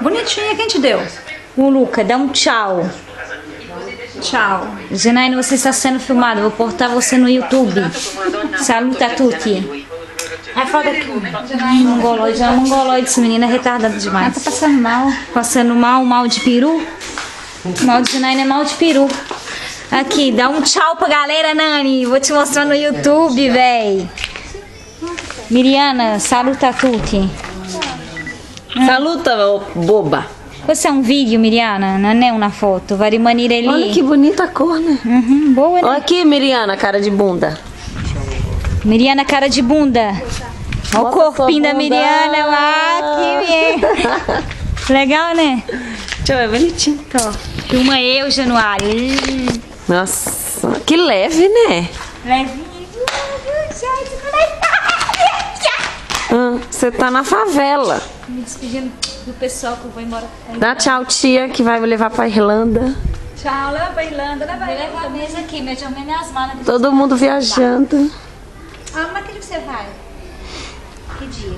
Bonitinha, quem te deu? O Luca, dá um tchau. Tchau. Janaína, você está sendo filmado. Vou postar você no YouTube. Saluta a tutti. Ai, fala aqui. Mongoloide. É mongoloide, essa menina é retardada Ela demais. tá passando mal. Passando mal de peru. Mal de Janaína é mal de peru. Aqui, dá um tchau pra galera, Nani. Vou te mostrar no YouTube, véi. Miriana, saluta a tutti. Saluta, boba. Questo è un video, Miriana, non è una foto. Vai rimanere lì. Olha que bonita a cor, né? Uhum, boa, né? Olha aqui, Miriana, cara de bunda. Miriana, cara de bunda. Olha o Bota corpinho sua da bunda. Miriana lá, que bem. Legal, né? Deixa eu ver, bonitinho. Tô. Filma eu, Januário. Nossa, que leve, né? Levinho. Você tá na favela. Me despedindo do pessoal que eu vou embora. Dá tchau, tia, que vai me levar pra Irlanda. Tchau, leva pra Irlanda, leva Vou levar a mesa aqui, minhas malas. Todo mundo viajando. Ah, mas que dia que você vai? Que dia?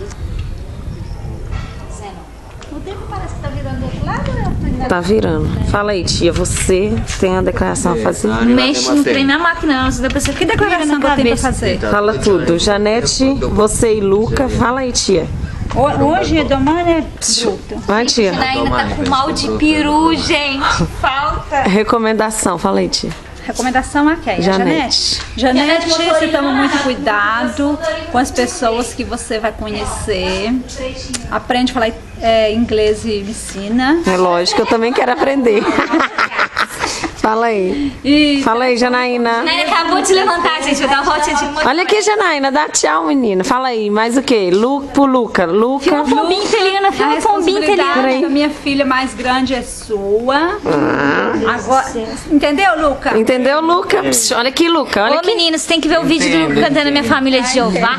O tempo parece que tá virando do outro lado, né? Tá virando. Fala aí, tia, você tem a declaração a fazer? Não mexe, não treme a máquina, não. Você depois você Que declaração que eu tenho pra fazer? Fala tudo. Janete, você e Luca, fala aí, tia. Hoje, domani é bruto. Vai, tia. Janaína tá com mal de peru, gente. Falta. Recomendação, fala aí, tia. Recomendação a quem? A Janete. Janete, você toma muito cuidado com as pessoas que você vai conhecer. Aprende a falar inglês e me ensina. É lógico, eu também quero aprender. Fala aí. E Fala aí, Janaína. Janaína acabou de levantar, gente. Vou dar uma voltinha de moto. Olha aqui, Janaína, dá tchau, menina. Fala aí, mais o quê? Pro Luca. Luca. Pombinha italiana, a filma pombinha italiana. responsabilidade da minha filha mais grande é sua. Agora, entendeu, Luca? Entendeu, Luca? Psh, olha aqui, Luca. Olha Ô, aqui. meninos, tem que ver o vídeo do Luca cantando Minha Família de Jeová.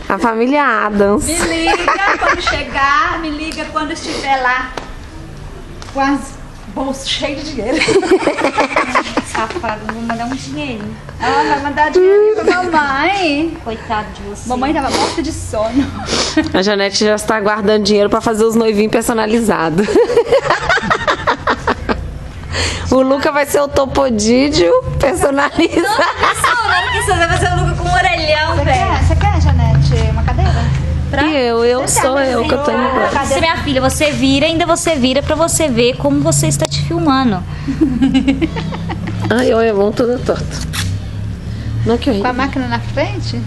A família Adams. Me liga quando chegar, me liga quando estiver lá com as bolsas cheias de dinheiro. Safado, vou mandar um dinheirinho. Ela vai mandar dinheiro pra mamãe. Coitado de você. Mamãe tava morta de sono. A Janete já está guardando dinheiro pra fazer os noivinhos personalizados. O Luca vai ser o Topodídio personalizado. Não, que você vai fazer o Luca com um orelhão, velho. Você quer, Janete, uma cadeira? E eu sou eu que eu tô indo embora. Você, minha filha, você vira, ainda você vira pra você ver como você está te filmando. Ai, olha, vão toda torta. Não que Com a horrível. máquina na frente?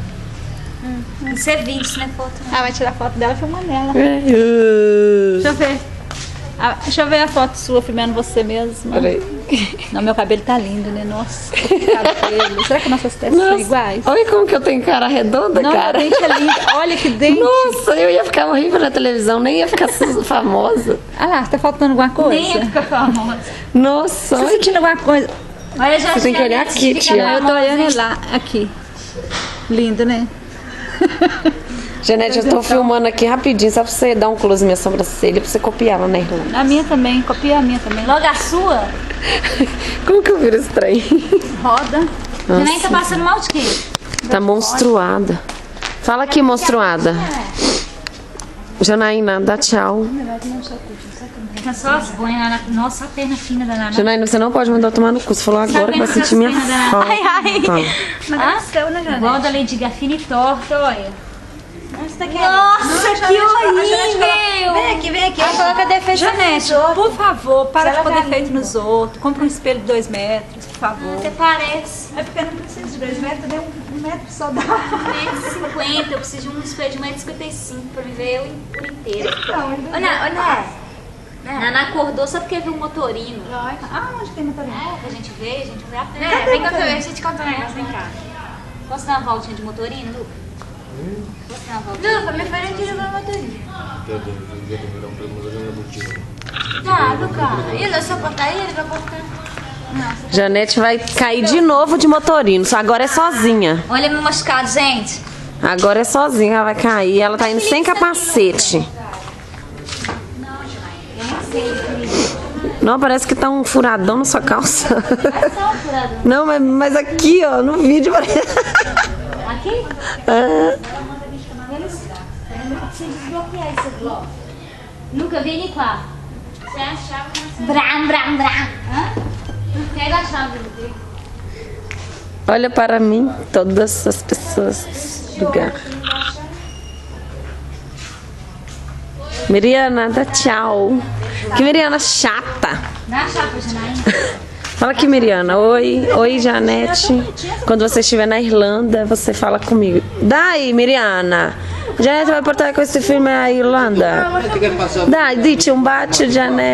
Isso é vídeo, isso não é foto, não. Ah, vai tirar foto dela filmando ela. É. Deixa eu ver. Deixa eu ver a foto sua filmando você mesmo. Peraí. Não, meu cabelo tá lindo, né? Nossa, que cabelo. Será que nossas testas são iguais? Olha como que eu tenho cara redonda, Não, cara. meu dente é lindo. Olha que dente. Nossa, eu ia ficar horrível na televisão, nem ia ficar famosa. Ah lá, tá faltando alguma coisa? Nem ia ficar famosa. Nossa, Tá olha sentindo alguma coisa? Olha, já Você tem que olhar aqui, tia. Não, eu tô olhando lá, aqui. Lindo, né? Janete, eu tô filmando aqui rapidinho, só pra você dar um close na minha sobrancelha, pra você copiar lá na Irlanda. A minha também, copia a minha também. Logo a sua? Como que eu viro esse trem? Roda. Janaína tá passando mal de quê? Tá monstruada. Fala aqui, monstruada. Janaína, dá tchau. Fica só as boinas. Nossa, a perna fina da Nana. Janaína, você não pode mandar tomar no cu. Você falou agora que vai sentir minha falta. Ai, ai. Fala. Mas seu, né, Janete? Igual da Lady Gaga, e torta, olha. Nossa, que Nossa, que horrível! Vem aqui, vem aqui. Ela coloca defeito Janete, por favor, para de pôr ela defeito nos outros. Compra um espelho de 2 metros, por favor. Até parece. É porque eu não preciso de 2 metros, nem um metro só dá. 1,50m, eu preciso de um espelho de 1,55m pra me ver eu por inteiro. Olha, Nana acordou só porque viu um motorino. Ah, onde tem motorista? É, pra gente ver, a gente vê a pena. Vem cá, a gente conta um negócio, vem cá. Posso dar uma voltinha de motorino, Luca? Posso dar uma voltinha? Luca, me faz a gente jogar motorino. Tá, Luca. Ele é só botar ele, vai botar. Janete vai cair de novo de motorino, só agora é sozinha. Olha meu machucado, gente. Agora é sozinha, ela vai cair. Ela tá indo sem capacete. Não, parece que tá um furadão na sua calça. Não, mas aqui, ó, no vídeo parece. Aqui? Ah, se desbloquear esse bloco. Nunca vi nem qual. Você achava que não Bram, bram, bram. Hã? Pega a chave do Olha para mim, todas as pessoas desse lugar. Miriana, dá tchau. Que Miriana chata. Dá a chave, Janaína. Fala aqui, Miriana. Oi, oi, Janete. Quando você estiver na Irlanda, você fala comigo. Dai, Miriana. Janete vai portare questo film a Irlanda. Dai, dici un bacio, Janete.